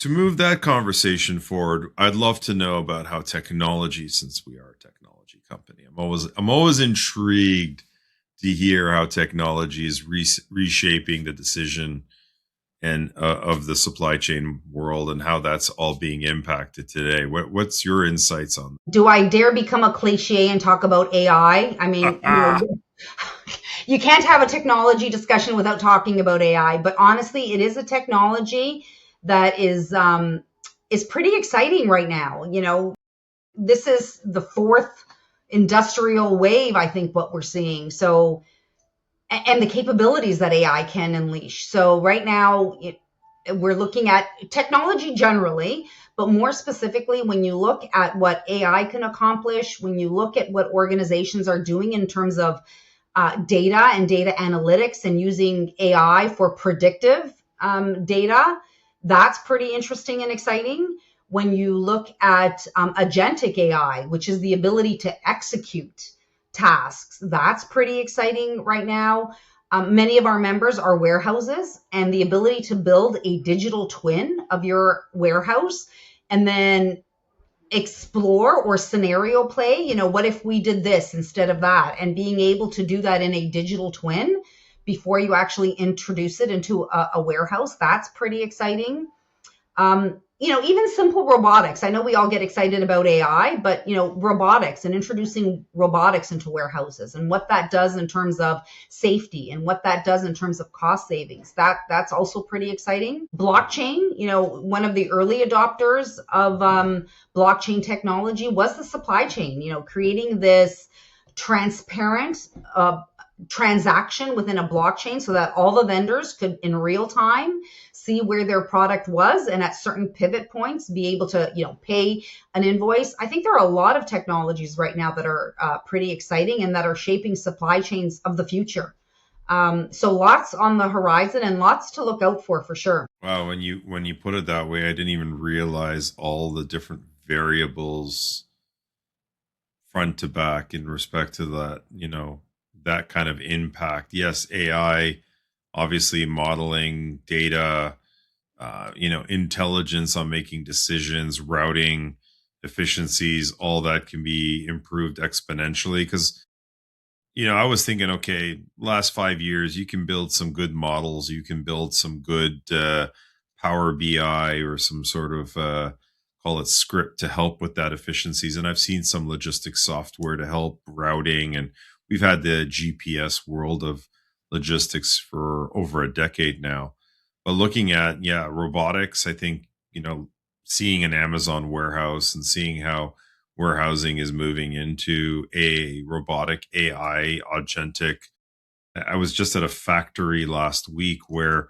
To move that conversation forward, I'd love to know about how technology, since we are a technology company, I'm always intrigued to hear how technology is reshaping the decision and of the supply chain world and how that's all being impacted today. What's your insights on Do I dare become a cliche and talk about AI? I mean, that? you can't have a technology discussion without talking about AI, but honestly, it is a technology that is pretty exciting right now. This is the fourth industrial wave, I think, what we're seeing. So, and the capabilities that AI can unleash. So right now, we're looking at technology generally, but more specifically, when you look at what AI can accomplish, when you look at what organizations are doing in terms of data and data analytics and using AI for predictive data, that's pretty interesting and exciting. When you look at agentic AI, which is the ability to execute tasks, that's pretty exciting right now. Many of our members are warehouses, and the ability to build a digital twin of your warehouse and then explore or scenario play, what if we did this instead of that, and being able to do that in a digital twin before you actually introduce it into a warehouse, that's pretty exciting. Even simple robotics. I know we all get excited about AI, but robotics and introducing robotics into warehouses and what that does in terms of safety and what that does in terms of cost savings. That's also pretty exciting. Blockchain, one of the early adopters of blockchain technology was the supply chain, creating this transparent transaction within a blockchain so that all the vendors could in real time see where their product was and at certain pivot points be able to pay an invoice. I think there are a lot of technologies right now that are pretty exciting and that are shaping supply chains of the future. So lots on the horizon and lots to look out for sure. Wow, when you put it that way, I didn't even realize all the different variables front to back in respect to that, that kind of impact. Yes, AI, obviously modeling data, intelligence on making decisions, routing efficiencies, all that can be improved exponentially. Because, I was thinking, okay, last 5 years, you can build some good models, you can build some good Power BI or some sort of call it script to help with that efficiencies. And I've seen some logistics software to help routing, and we've had the GPS world of logistics for over a decade now. But looking at, yeah, robotics, I think, seeing an Amazon warehouse and seeing how warehousing is moving into a robotic AI agentic. I was just at a factory last week where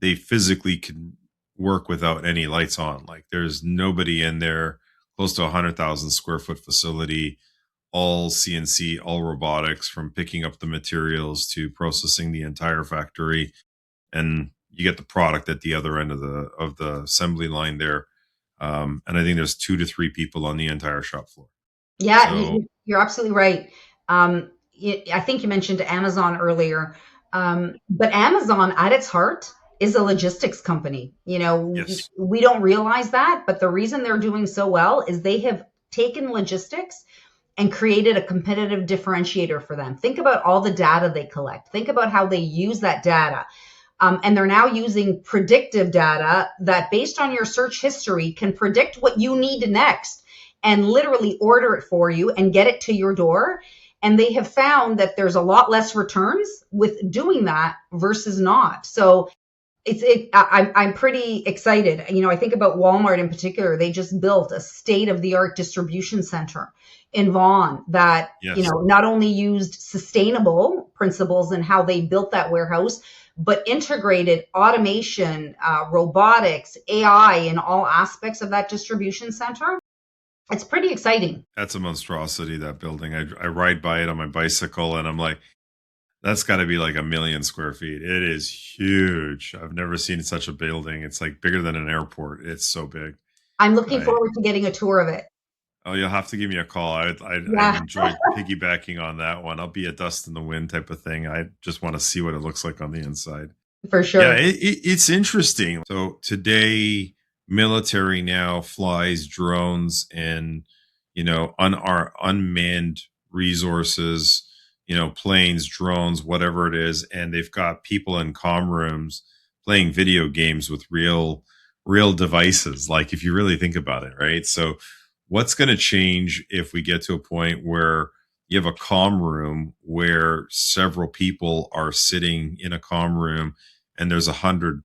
they physically can work without any lights on. Like there's nobody in there, close to 100,000 square foot facility, all CNC, all robotics, from picking up the materials to processing the entire factory. And you get the product at the other end of the assembly line there. And I think there's 2 to 3 people on the entire shop floor. Yeah, So you're absolutely right. I think you mentioned Amazon earlier, but Amazon at its heart is a logistics company. yes, We don't realize that, but the reason they're doing so well is they have taken logistics and created a competitive differentiator for them. Think about all the data they collect. Think about how they use that data. And they're now using predictive data that, based on your search history, can predict what you need next and literally order it for you and get it to your door. And they have found that there's a lot less returns with doing that versus not. So I'm pretty excited. I think about Walmart in particular. They just built a state-of-the-art distribution center in Vaughan that, yes. not only used sustainable principles in how they built that warehouse, but integrated automation, robotics, AI in all aspects of that distribution center. It's pretty exciting. That's a monstrosity, that building. I ride by it on my bicycle and I'm like, that's got to be like 1 million square feet. It is huge. I've never seen such a building. It's like bigger than an airport. It's so big. I'm looking I forward to getting a tour of it. Oh, you'll have to give me a call. I'd Yeah, enjoy piggybacking on that one. I'll be a dust in the wind type of thing. I just want to see what it looks like on the inside. for Yeah, sure. it's interesting. So today, military now flies drones and unmanned resources, planes, drones, whatever it is, and they've got people in comm rooms playing video games with real devices. Like, if you really think about it, right? So what's going to change if we get to a point where you have a comm room where several people are sitting in a comm room and there's 100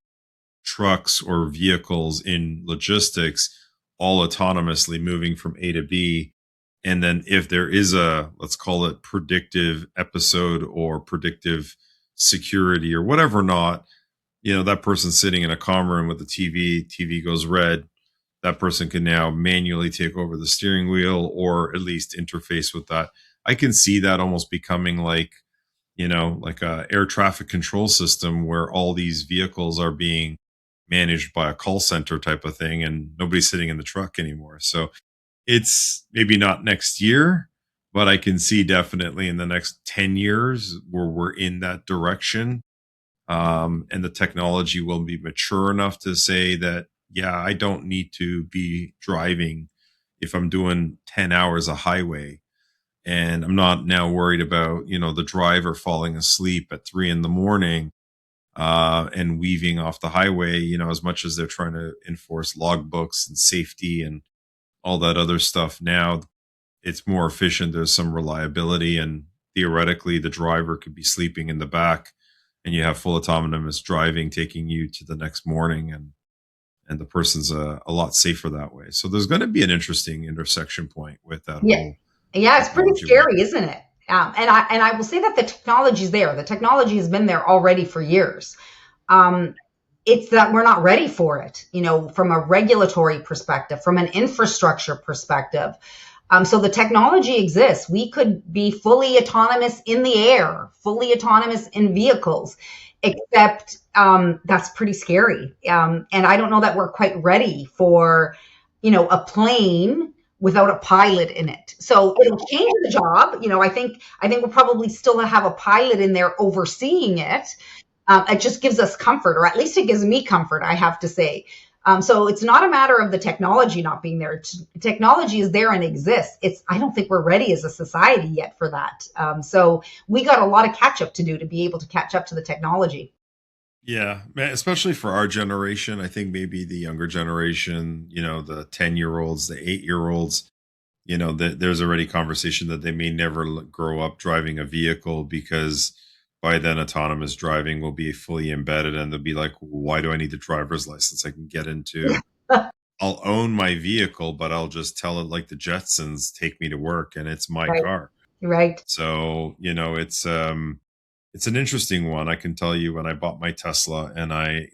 trucks or vehicles in logistics all autonomously moving from A to B. And then if there is a, let's call it predictive episode or predictive security or whatever, not, that person sitting in a comm room with the TV goes red, that person can now manually take over the steering wheel or at least interface with that. I can see that almost becoming like a air traffic control system where all these vehicles are being managed by a call center type of thing and nobody's sitting in the truck anymore. So it's maybe not next year, but I can see definitely in the next 10 years where we're in that direction. And the technology will be mature enough to say that, yeah, I don't need to be driving if I'm doing 10 hours a highway. And I'm not now worried about, the driver falling asleep at 3 in the morning and weaving off the highway, as much as they're trying to enforce logbooks and safety and all that other stuff. Now it's more efficient. There's some reliability, and theoretically, the driver could be sleeping in the back, and you have full autonomous driving taking you to the next morning, and the person's a lot safer that way. So there's going to be an interesting intersection point with that Yeah, whole yeah, it's pretty technology world. scary, isn't it? And I will say that the technology's there. The technology has been there already for years. Um, it's that we're not ready for it, from a regulatory perspective, from an infrastructure perspective. So the technology exists. We could be fully autonomous in the air, fully autonomous in vehicles, except that's pretty scary. And I don't know that we're quite ready for, a plane without a pilot in it. So it'll change the job. I think we'll probably still have a pilot in there overseeing it. It just gives us comfort, or at least it gives me comfort, I have to say. So it's not a matter of the technology not being there. Technology is there and exists. I don't think we're ready as a society yet for that. So we got a lot of catch up to do to be able to catch up to the technology. Yeah, especially for our generation. I think maybe the younger generation, the 10-year-olds, the 8-year-olds, there's already conversation that they may never grow up driving a vehicle because by then autonomous driving will be fully embedded and they'll be like, why do I need a driver's license? I can get into, I'll own my vehicle, but I'll just tell it like the Jetsons, take me to work and it's my Right. car. Right. So, it's an interesting one. I can tell you when I bought my Tesla and I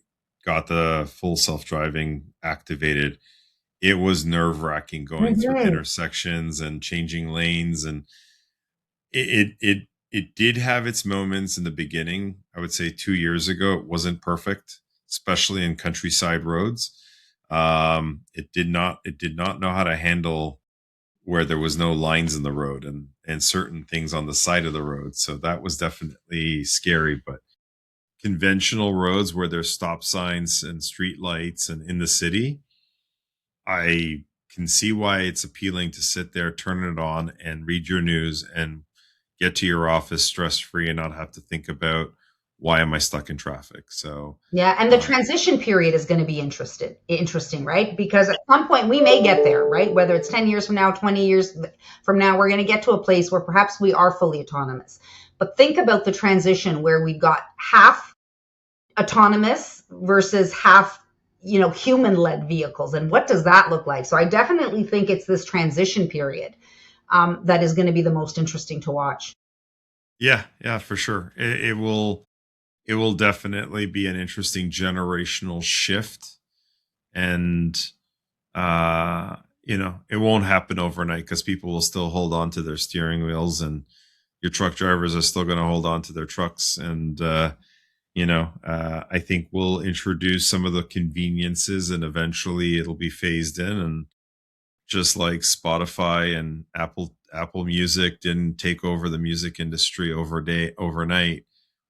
got the full self-driving activated, it was nerve-wracking going through Mhm. intersections and changing lanes, and it did have its moments in the beginning. I would say 2 years ago it wasn't perfect, especially in countryside roads. It did not know how to handle where there was no lines in the road and certain things on the side of the road. So that was definitely scary. But conventional roads where there's stop signs and street lights and in the city, I can see why it's appealing to sit there, turn it on, and read your news and get to your office stress free and not have to think about why am I stuck in traffic. So, Yeah, and the uh, transition period is going to be interesting, right? Because at some point we may get there, right? Whether it's 10 years from now, 20 years from now, we're going to get to a place where perhaps we are fully autonomous. But think about the transition where we've got half autonomous versus half, human-led vehicles, and what does that look like? So I definitely think it's this transition period that is going to be the most interesting to watch. yeah, yeah, for sure. It will definitely be an interesting generational shift, and it won't happen overnight because people will still hold on to their steering wheels, and your truck drivers are still going to hold on to their trucks, and I think we'll introduce some of the conveniences, and eventually it'll be phased in, and just like Spotify and Apple Music didn't take over the music industry overnight.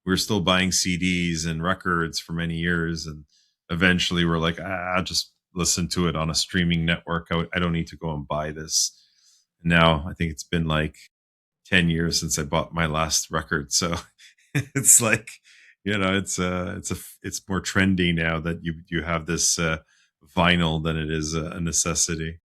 We were still buying CDs and records for many years, and eventually we're like, just listen to it on a streaming network. I don't need to go and buy this. Now I think it's been like 10 years since I bought my last record. So it's like, it's more trendy now that you have this vinyl than it is a necessity.